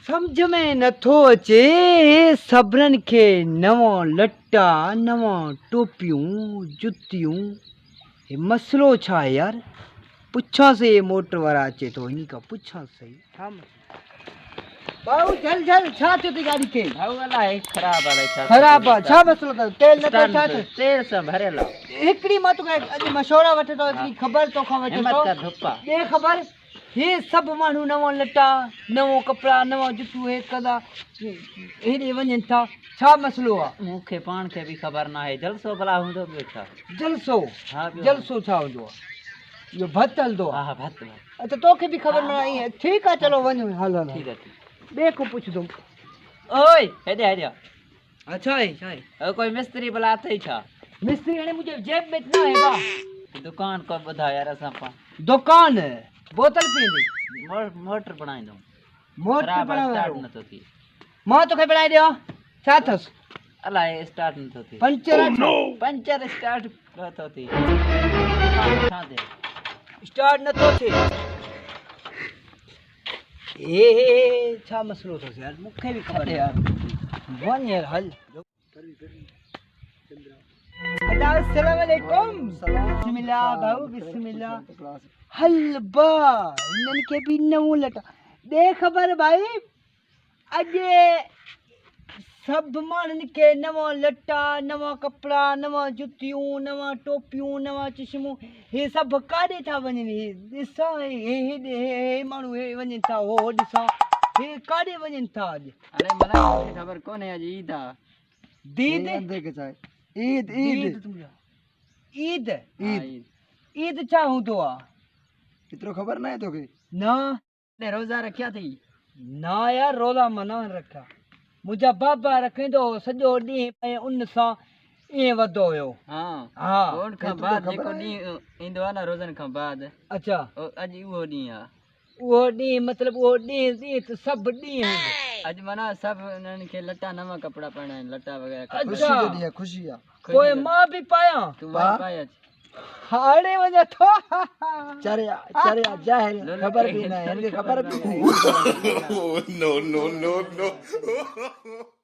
समझ में नथो अचे सभरन के नवो लट्टा नवो टोपियूं जुतियूं हे मसलो छा है यार पुछा से ये मोटर वाला अचे तो इन्हीं का पुछा सही छा बाबू चल चल छा थी गाड़ी के भाऊ वाला है खराब वाला छा खराब है छा मसलो था तेल न तो छा तेल से भरेला एकड़ी मत को अज मशवरा वठे तो इतनी खबर तो खा वठे हिम्मत कर धुप्पा ये खबर ये सब मानू नवो लटा नवो कपड़ा नवो जुतू है कदा हेडे वञन था छा मसलो आ मुखे पान के भी खबर ना है जलसो भला हुंदो बियो छा जलसो हां जलसो छा हुंदो यो भत हलदो हां हां भत अच्छा तोखे भी खबर ना आई है ठीक है चलो वञ हल हल ठीक है बे को पूछ दूं ओए हेडे हेडे अच्छा है कोई मिस्त्री भला अथई छा मिस्त्री ने मुझे जेब में ना है बा दुकान को बधा यार असा पा दुकान बोतल पींदी मोटर बनाई दो मोटर बना स्टार्ट न तो थी मां तो के बनाई दियो छा थस अला स्टार्ट न तो थी पंचर पंचर स्टार्ट तो थी छा दे स्टार्ट न तो थे ए छा मसलो थो यार मुखे भी खबर है यार वन यार हल अस्सलाम वालेकुम बिस्मिल्लाह भाऊ बिस्मिल्लाह हल बा इनन के भी नवो लटा दे खबर भाई अजे सब मानन के नवा लटा नवा कपड़ा नवा जुतियूं नवा टोपियूं नवा चश्मू हे सब काडे था वञन ॾिसा हे माण्हू हे वञन था हो ॾिसा हे काडे वञन था अॼु अरे मला खबर कोने आज ईद आ दीद देख चाहे ईद ईद ईद ईद ईद छा हूंदो आ एतिरो खबर ना है तोखे ना ने रोजा रखिया थी ना यार रोज़ा मना रखा मुंहिंजा बाबा रखंदो सॼो ॾींहुं ऐं उन सां ईअं वधो हुयो हा उन खां बाद जेको ॾींहुं ईंदो आहे न रोज़नि खां बाद अच्छा अॼु उहो ॾींहुं आहे उहो ॾींहुं मतिलबु उहो ॾींहुं त सभु ॾींहं अॼु माना सभु उन्हनि खे लटा नवां कपिड़ा पाइणा आहिनि लटा वग़ैरह अच्छा ख़ुशी ख़ुशी आहे पोइ मां बि पायां तूं पाए अच हाणे वञा थो चरिया जाहिल खबर बि न आहे हिनखे खबर बि न आहे no, no, no, no.